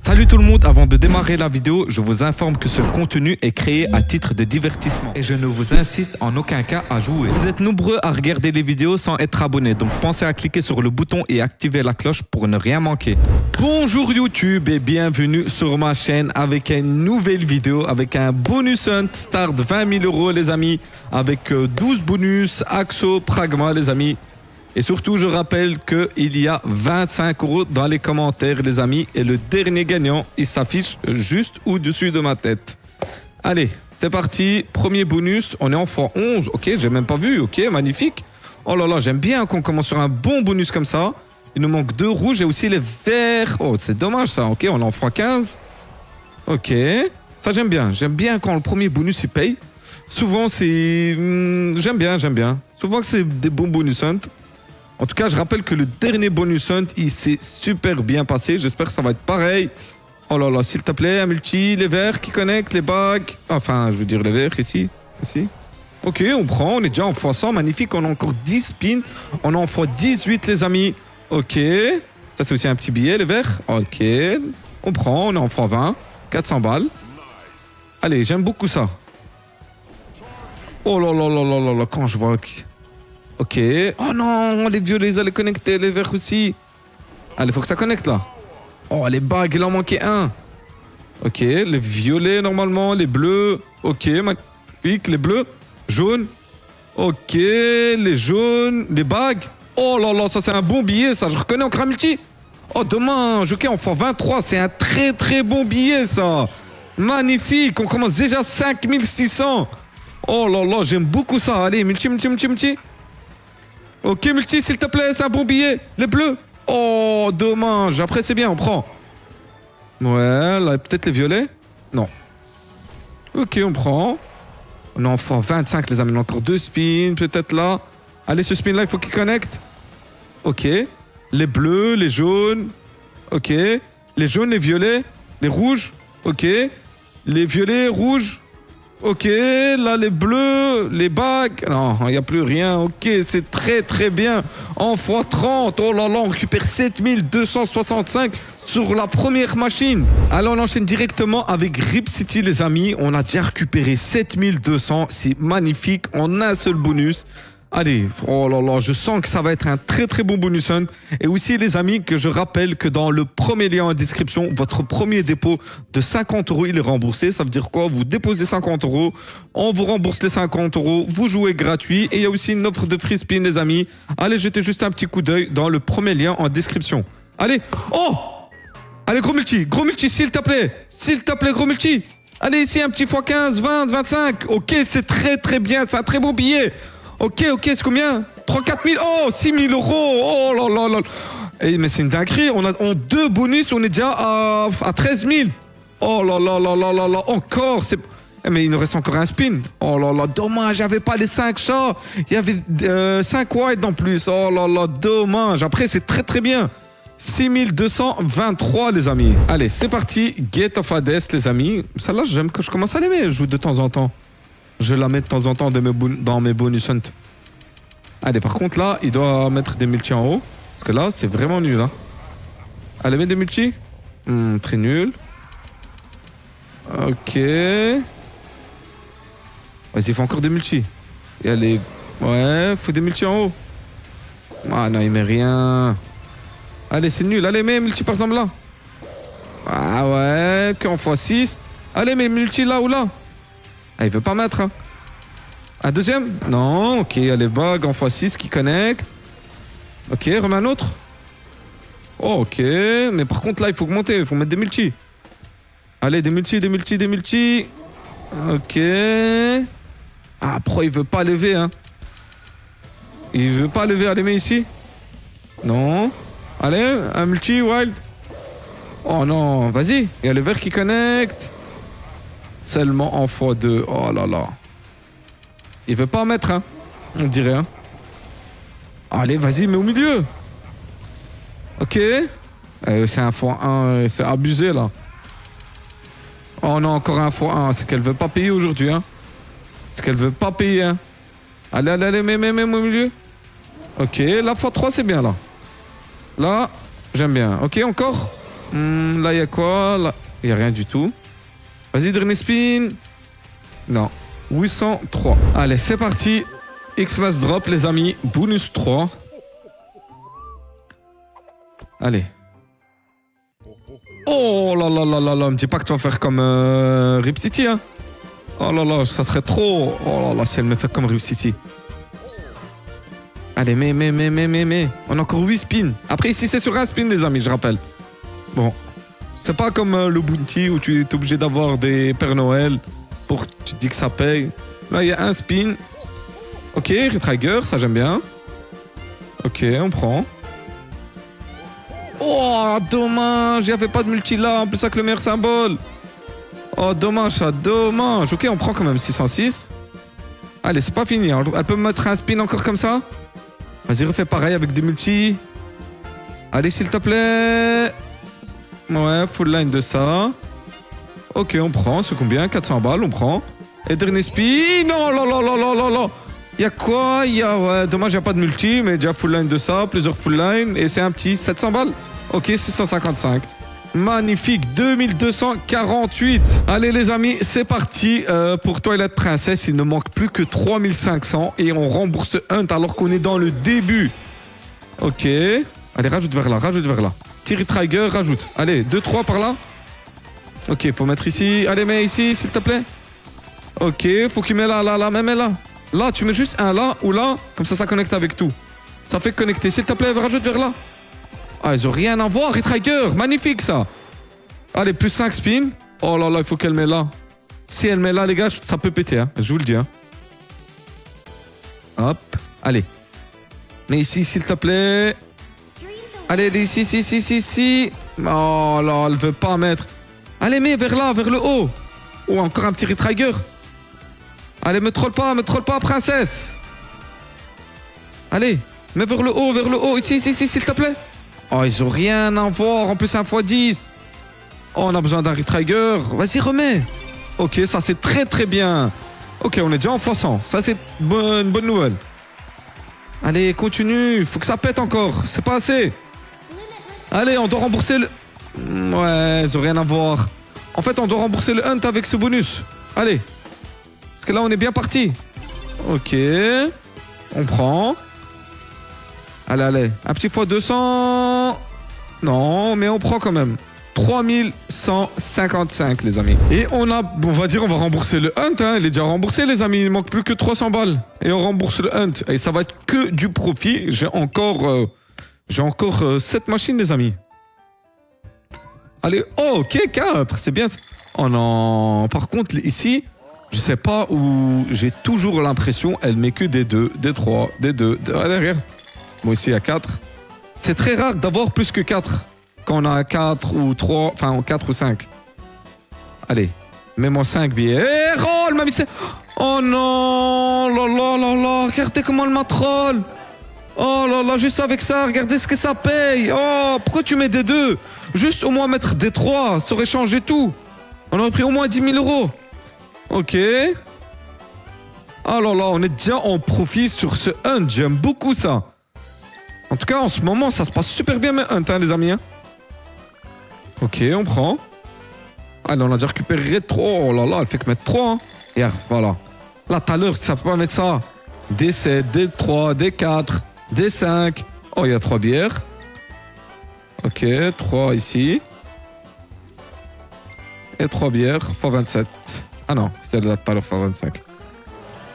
Salut tout le monde, avant de démarrer la vidéo, je vous informe que ce contenu est créé à titre de divertissement et je ne vous incite en aucun cas à jouer. Vous êtes nombreux à regarder les vidéos sans être abonnés, donc pensez à cliquer sur le bouton et activer la cloche pour ne rien manquer. Bonjour YouTube et bienvenue sur ma chaîne avec une nouvelle vidéo, avec un bonus hunt start 20 000 € les amis, avec 12 bonus, Axo, Pragma les amis. Et surtout, je rappelle qu'il y a 25 € dans les commentaires, les amis. Et le dernier gagnant, il s'affiche juste au-dessus de ma tête. Allez, c'est parti. Premier bonus. On est en x11. Ok, j'ai même pas vu. Ok, magnifique. Oh là là, j'aime bien qu'on commence sur un bon bonus comme ça. Il nous manque 2 rouges et aussi les verts. Oh, c'est dommage ça. Ok, on est en x15. Ok, ça j'aime bien. J'aime bien quand le premier bonus il paye. Souvent, c'est... J'aime bien. Souvent que c'est des bons bonus hunt. En tout cas, je rappelle que le dernier bonus hunt, il s'est super bien passé. J'espère que ça va être pareil. Oh là là, s'il te plaît, un multi, les verts qui connectent, les bagues. Enfin, je veux dire les verts ici. Ok, on prend, on est déjà en x100, magnifique. On a encore 10 spins. On est en x18, les amis. Ok. Ça, c'est aussi un petit billet, les verts. Ok. On prend, on est en x20. 400 balles. Allez, j'aime beaucoup ça. Oh là là là là là là, quand je vois... Ok. Oh non, les violets, ils allaient connecter, les verts aussi. Allez, faut que ça connecte là. Oh, les bagues, il en manquait un. Ok, les violets normalement, les bleus. Ok, magnifique, les bleus. Jaunes. Ok, les jaunes, les bagues. Oh là là, ça c'est un bon billet, ça. Je reconnais encore un multi. Oh, dommage. Ok, on fait 23. C'est un très très bon billet, ça. Magnifique. On commence déjà 5600. Oh là là, j'aime beaucoup ça. Allez, multi. Ok, multi, s'il te plaît, c'est un bon billet. Les bleus. Oh, dommage. Après, c'est bien, on prend. Ouais, là, peut-être les violets. Non. Ok, on prend. On est en x25, les amis. On a encore 2 spins, peut-être là. Allez, ce spin-là, il faut qu'il connecte. Ok. Les bleus, les jaunes. Ok. Les jaunes, les violets. Les rouges. Ok. Les violets, rouges. Ok, là les bleus, les bagues, non, il n'y a plus rien, ok, c'est très très bien. En x30, oh là là, on récupère 7265 sur la première machine. Alors on enchaîne directement avec Rip City les amis, on a déjà récupéré 7200, c'est magnifique, en un seul bonus. Allez, oh là là, je sens que ça va être un très très bon bonus hunt. Et aussi les amis, que je rappelle que dans le premier lien en description, votre premier dépôt de 50 € il est remboursé. Ça veut dire quoi? Vous déposez 50 €, on vous rembourse les 50 €, vous jouez gratuit. Et il y a aussi une offre de free spin les amis. Allez, jetez juste un petit coup d'œil dans le premier lien en description. Allez, oh! Allez, gros multi, s'il te plaît, gros multi. Allez, ici un petit x15, 20, 25. Ok, c'est très très bien, c'est un très beau billet. Ok, c'est combien? 3-4 000. Oh, 6 000 €. Oh là là là. Eh, mais c'est une dinguerie. On a 2 bonus, on est déjà à 13 000. Oh là là là là là là. Encore. Mais il nous reste encore un spin. Oh là là, dommage. J'avais pas les 5 chats. Il y avait 5 white en plus. Oh là là, dommage. Après, c'est très très bien. 6223 les amis. Allez, c'est parti. Gate of Hades les amis. Celle-là, j'aime que je commence à l'aimer. Je joue de temps en temps. Je la mets de temps en temps dans mes bonus hunt. Allez, par contre, là, il doit mettre des multis en haut. Parce que là, c'est vraiment nul. Hein. Allez, mets des multis. Très nul. Ok. Vas-y, il faut encore des multis. Et allez. Ouais, faut des multis en haut. Ah non, il met rien. Allez, c'est nul. Allez, mets multi par exemple là. Ah ouais, qu'en x6. Allez, mets multi là ou là. Ah, il veut pas mettre, hein. Un deuxième? Non, ok, allez, bague en x6 qui connecte. Ok, remets un autre. Oh, ok, mais par contre, là, il faut augmenter, il faut mettre des multis. Allez, des multis. Ok. Ah, pro, il veut pas lever, hein. Il veut pas lever, allez, mets ici. Non. Allez, un multi, wild. Oh non, vas-y, il y a le vert qui connecte. Seulement en x2. Oh là là. Il veut pas en mettre, hein. On dirait, hein. Allez, vas-y, mets au milieu. Ok. C'est un x1. C'est abusé, là. Oh non, encore un x1. C'est qu'elle veut pas payer aujourd'hui, hein. Hein. Allez, mets au milieu. Ok, la x3, c'est bien, là. Là, j'aime bien. Ok, encore. Là, il y a quoi? Là, il n'y a rien du tout. Vas-y, dernier spin. Non. 803. Allez, c'est parti. X-Mass Drop, les amis. Bonus 3. Allez. Oh là là là là là. Me dis pas que tu vas faire comme Rip City, hein. Oh là là, ça serait trop. Oh là là, si elle me fait comme Rip City. Allez, mais. On a encore 8 spins. Après, ici, c'est sur un spin, les amis, je rappelle. Bon. C'est pas comme le Bounty où tu es obligé d'avoir des Pères Noël pour que tu te dis que ça paye. Là, il y a un spin. Ok, Retrigger, ça j'aime bien. Ok, on prend. Oh, dommage, il n'y avait pas de multi là, en plus avec le meilleur symbole. Oh, dommage, ça, dommage. Ok, on prend quand même 606. Allez, c'est pas fini. Elle peut me mettre un spin encore comme ça? Vas-y, refais pareil avec des multis. Allez, s'il te plaît. Ouais, full line de ça. Ok, on prend. C'est combien? 400 balles, on prend. Et dernier spin. Non, là, là, là, là, là, là. Il y a quoi? Ouais, dommage, il n'y a pas de multi, mais déjà full line de ça, plusieurs full line. Et c'est un petit 700 balles. Ok, 655. Magnifique, 2248. Allez les amis, c'est parti pour Twilight Princess. Il ne manque plus que 3500 et on rembourse Hunt alors qu'on est dans le début. Ok. Allez, rajoute vers là, rajoute vers là. Thierry Trigger, rajoute. Allez, 2-3 par là. Ok, faut mettre ici. Allez, mets ici, s'il te plaît. Ok, faut qu'il mette là, là, là, même là. Là, tu mets juste un là ou là, comme ça connecte avec tout. Ça fait connecter. S'il te plaît, rajoute vers là. Ah, ils ont rien à voir, Retrigger. Magnifique, ça. Allez, plus 5 spins. Oh là là, il faut qu'elle mette là. Si elle met là, les gars, ça peut péter, hein. Je vous le dis, hein. Hop. Allez. Mais ici, s'il te plaît. Allez, ici, ici. Oh là, elle veut pas mettre. Allez, mets vers là, vers le haut. Oh, encore un petit Retrigger. Allez, me troll pas, princesse. Allez, mets vers le haut. Ici, s'il te plaît. Oh, ils ont rien à voir. En plus, 1x10. Oh, on a besoin d'un Retrigger. Vas-y, remets. Ok, ça, c'est très, très bien. Ok, on est déjà en x100. Ça, c'est une bonne nouvelle. Allez, continue. Faut que ça pète encore. C'est pas assez. Allez, on doit rembourser le... Ouais, ils ont rien à voir. En fait, on doit rembourser le Hunt avec ce bonus. Allez. Parce que là, on est bien parti. Ok. On prend. Allez. Un petit fois 200. Non, mais on prend quand même. 3155, les amis. Et on va dire, on va rembourser le Hunt. Hein. Il est déjà remboursé, les amis. Il manque plus que 300 balles. Et on rembourse le Hunt. Et ça va être que du profit. J'ai encore 7 machines, les amis. Allez. Oh, ok, 4. C'est bien. Oh non. Par contre, ici... Je sais pas où j'ai toujours l'impression, elle met que des 2, des 3, des 2. Allez, regarde. Moi ici, il y a 4. C'est très rare d'avoir plus que 4. Quand on a 4 ou 3, enfin 4 ou 5. Allez, mets-moi 5 billets. Eh, roll, ma vie, c'est... Oh non, là, regardez comment elle m'a troll. Oh là là, juste avec ça, regardez ce que ça paye. Oh, pourquoi tu mets des 2? Juste au moins mettre des 3, ça aurait changé tout. On aurait pris au moins 10 000 euros. Ok. Oh là là, on est déjà en profit sur ce Hunt. J'aime beaucoup ça. En tout cas, en ce moment, ça se passe super bien, mes Hunt, hein, les amis. Hein. Ok, on prend. Allez, on a déjà récupéré 3. Oh là là, elle fait que mettre 3. Hein. Et voilà. Là, tout à l'heure, ça peut pas mettre ça. D7, D3, D4, D5. Oh, il y a 3 bières. Ok, 3 ici. Et 3 bières, x27. Ah non, c'était là tout à l'heure, x25.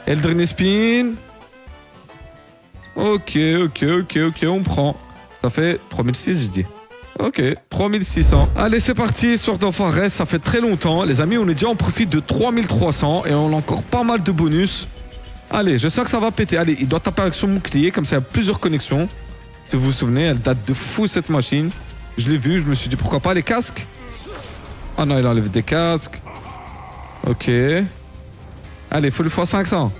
Et le dernier spin. Ok, on prend. Ça fait 3006, je dis. Ok, 3600. Allez, c'est parti, Sword of Ares, ça fait très longtemps. Les amis, on est déjà en profit de 3300 et on a encore pas mal de bonus. Allez, je sens que ça va péter. Allez, il doit taper avec son bouclier, comme ça il y a plusieurs connexions. Si vous vous souvenez, elle date de fou cette machine. Je l'ai vue, je me suis dit pourquoi pas les casques. Ah non, il enlève des casques. Ok. Allez, il faut le fois 500.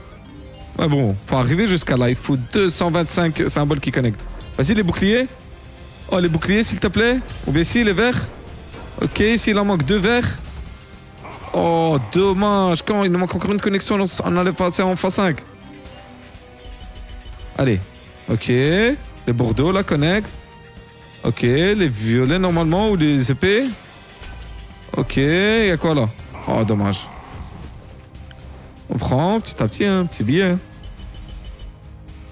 Ouais bon, faut arriver jusqu'à là. Il faut 225 symboles qui connectent. Vas-y, les boucliers. Oh, les boucliers, s'il te plaît. Ou bien ici, les verts. Ok, ici, il en manque 2 verts. Oh, dommage. Quand il nous manque encore une connexion, on allait passer en x5. Allez. Ok. Les Bordeaux, là, connectent. Ok, les violets normalement ou les épées. Ok, il y a quoi là? Oh, dommage. On prend petit à petit, un petit billet.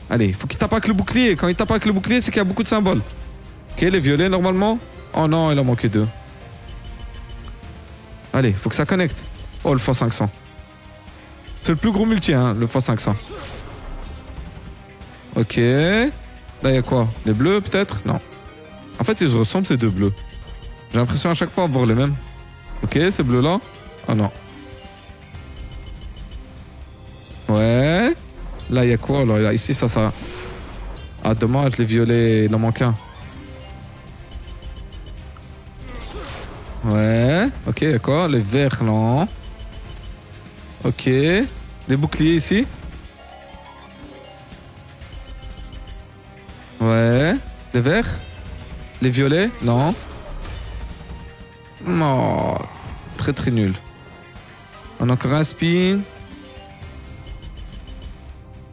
Allez, faut qu'il tape avec le bouclier. Quand il tape avec le bouclier, c'est qu'il y a beaucoup de symboles. Ok, les violets normalement. Oh non, il en manquait 2. Allez, faut que ça connecte. Oh, le x500. C'est le plus gros multi, hein, le x500. Ok. Là, il y a quoi? Les bleus, peut-être? Non. En fait, ils se ressemblent, ces deux bleus. J'ai l'impression à chaque fois avoir les mêmes. Ok, ces bleus-là. Oh non. Ouais. Là, il y a quoi? Là, ici, ça. Ah, dommage, les violets, il en manque un. Ouais. Ok, il y a quoi? Les verts, non. Ok. Les boucliers ici. Ouais. Les verts. Les violets, non. Non. Très très nul. On a encore un spin.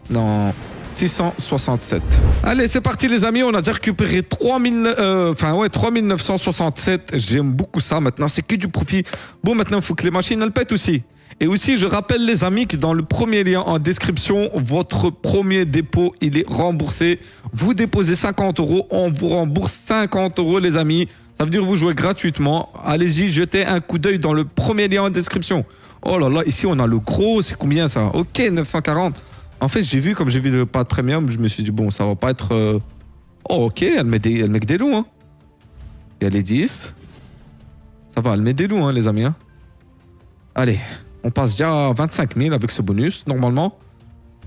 Non. 667. Allez, c'est parti les amis, on a déjà récupéré 3967. J'aime beaucoup ça maintenant, c'est que du profit. Bon, maintenant, il faut que les machines elles pètent aussi. Et aussi, je rappelle les amis que dans le premier lien en description, votre premier dépôt, il est remboursé. Vous déposez 50 €, on vous rembourse 50 € les amis. Ça veut dire que vous jouez gratuitement. Allez-y, jetez un coup d'œil dans le premier lien en description. Oh là là, ici on a le gros, c'est combien ça? Ok, 940. En fait, comme j'ai vu le pas de premium, je me suis dit, bon, ça va pas être... Oh, ok, elle met que des loups, hein. Il y a les 10. Ça va, elle met des loups, hein, les amis. Hein. Allez, on passe déjà à 25 000 avec ce bonus, normalement.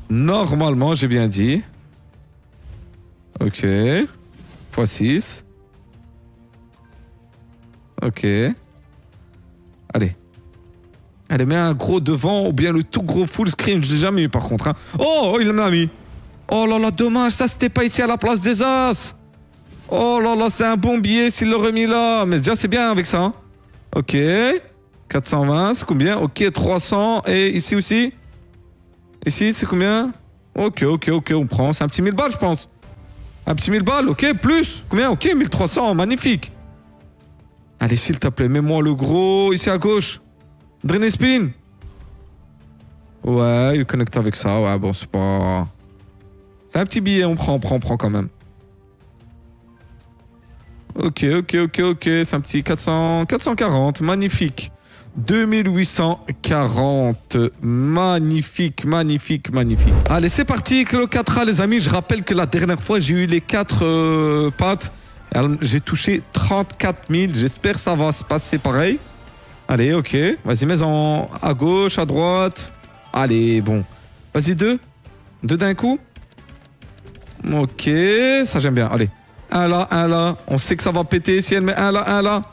Normalement, j'ai bien dit. Ok. x6. Ok. Allez. Allez, mets un gros devant ou bien le tout gros full screen. Je l'ai jamais eu par contre. Hein. Oh, il l'a mis. Oh là là, dommage. Ça, c'était pas ici à la place des As. Oh là là, c'était un bon billet s'il l'aurait mis là. Mais déjà, c'est bien avec ça. Hein. Ok. 420, c'est combien? Ok, 300. Et ici aussi? Ici, c'est combien? Ok, on prend. C'est un petit 1000 balles, je pense. Un petit 1000 balles, ok, plus. Combien? Ok, 1300, magnifique. Allez, s'il te plaît, mets-moi le gros ici à gauche. Drain spin. Ouais, il connecte avec ça. Ouais, bon, c'est pas... C'est un petit billet, on prend quand même. Ok. C'est un petit 440, magnifique. 2840. Magnifique. Allez, c'est parti, le 4A, les amis. Je rappelle que la dernière fois, j'ai eu les 4 pattes. J'ai touché 34 000. J'espère que ça va se passer pareil. Allez, ok. Vas-y, mets-en à gauche, à droite. Allez, bon. Vas-y, 2. 2 d'un coup. Ok, ça j'aime bien. Allez. Un là. On sait que ça va péter si elle met un là.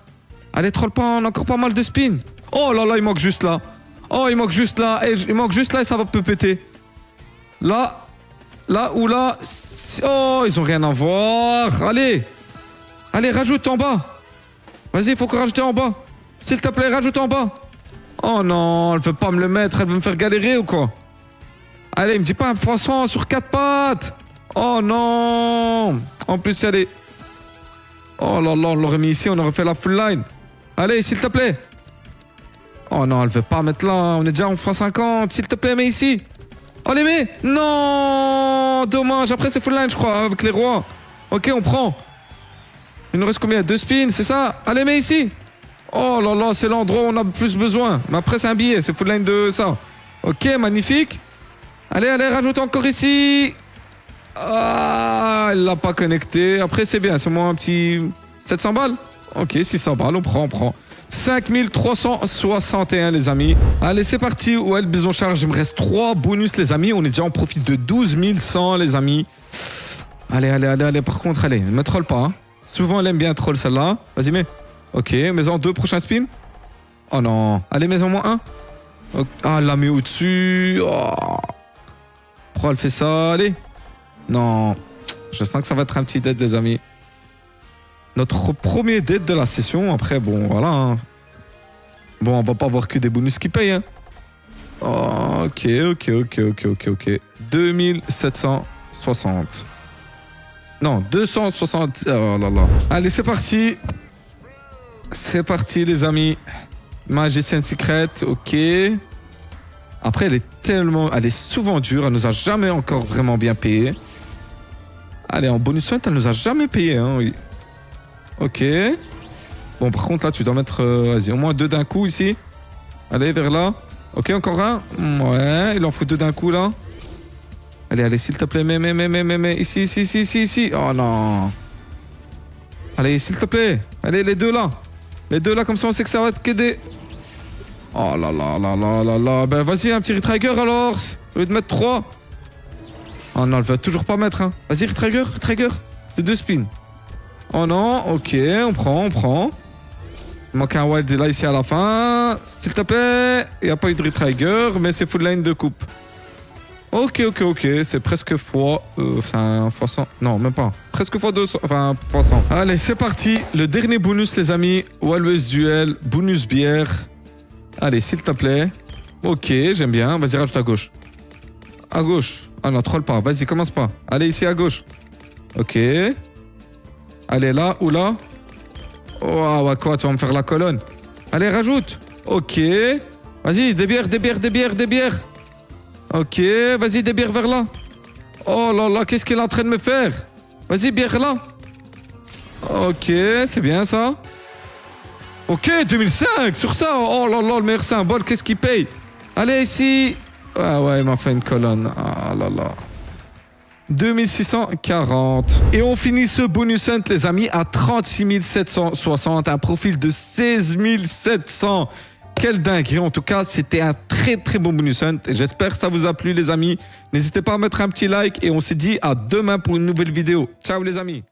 Allez, troll pas, on a encore pas mal de spin. Oh là là, il manque juste là. Et il manque juste là et ça va peut péter. Là ou là. Oh, ils ont rien à voir. Allez, rajoute en bas. Vas-y, il faut que rajouter en bas. S'il te plaît, rajoute en bas. Oh non, elle veut pas me le mettre, elle veut me faire galérer ou quoi? Allez, me dis pas un poisson sur 4 pattes. Oh non. En plus, il y a des... Oh là là, on l'aurait mis ici, on aurait fait la full line. Allez, s'il te plaît. Oh non, elle veut pas mettre là, on est déjà en x50. S'il te plaît, mets ici. Allez, mets. Non. Dommage, après c'est full line, je crois, avec les rois. Ok, on prend. Il nous reste combien? 2 spins, c'est ça? Allez, mets ici. Oh là là, c'est l'endroit où on a plus besoin. Mais après, c'est un billet, c'est full line de ça. Ok, magnifique. Allez, rajoute encore ici. Ah, elle l'a pas connecté. Après, c'est bien, c'est moins un petit 700 balles. Ok, 600 balles, on prend. 5361, les amis. Allez, c'est parti. Ouais, le bison charge. Il me reste 3 bonus, les amis. On est déjà en profit de 12 100, les amis. Allez. Par contre, allez, ne me troll pas. Hein. Souvent, elle aime bien troll celle-là. Vas-y, mets. Ok, mets-en 2 prochains spins. Oh non. Allez, mets-en moins 1. Okay. Ah, elle la met au-dessus. Oh. Pourquoi elle fait ça? Allez. Non. Je sens que ça va être un petit dead, les amis. Notre premier dead de la session. Après, bon, voilà. Hein. Bon, on va pas avoir que des bonus qui payent. Hein. Oh, ok. 2760. Non, 260. Oh là là. Allez, c'est parti. C'est parti, les amis. Magicienne secrète, ok. Après, elle est souvent dure. Elle nous a jamais encore vraiment bien payé. Allez, en bonus hunt, elle nous a jamais payé. Hein, oui. Ok. Bon, par contre, là, tu dois mettre... vas-y, au moins 2 d'un coup, ici. Allez, vers là. Ok, encore un. Ouais, il en faut 2 d'un coup, là. Allez, s'il te plaît, mais. Ici. Oh, non. Allez, s'il te plaît. Allez, les 2, là. Les 2, là, comme ça, on sait que ça va te qu'aider. Oh là là. Ben, vas-y, un petit retrigger, alors. Au lieu de mettre 3. Oh non, elle va toujours pas mettre, hein. Vas-y, retrigger. C'est 2 spins. Oh non, ok, on prend. Il manque un wild là ici à la fin. S'il te plaît. Il n'y a pas eu de retrigger, mais c'est full line de coupe. Ok. C'est presque fois... fois 100. Non, même pas. Presque fois 200. Enfin, fois 100. Allez, c'est parti. Le dernier bonus, les amis. Walways Duel. Bonus bière. Allez, s'il te plaît. Ok, j'aime bien. Vas-y, rajoute à gauche. À gauche. Ah non, troll pas. Vas-y, commence pas. Allez, ici à gauche. Ok. Allez, là ou là. Oh, ouais, quoi, tu vas me faire la colonne. Allez, rajoute. Ok. Vas-y, des bières. Ok, vas-y, des bières vers là. Oh là là, qu'est-ce qu'il est en train de me faire? Vas-y, bière là. Ok, c'est bien ça. Ok, 2005 sur ça. Oh là là, le meilleur symbole, qu'est-ce qu'il paye? Allez, ici. Ah ouais, il m'a fait une colonne. Ah là là. 2640. Et on finit ce bonus hunt, les amis, à 36 760. Un profil de 16 700. Quelle dinguerie. En tout cas, c'était un très très bon bonus hunt. Et j'espère que ça vous a plu, les amis. N'hésitez pas à mettre un petit like. Et on se dit à demain pour une nouvelle vidéo. Ciao, les amis.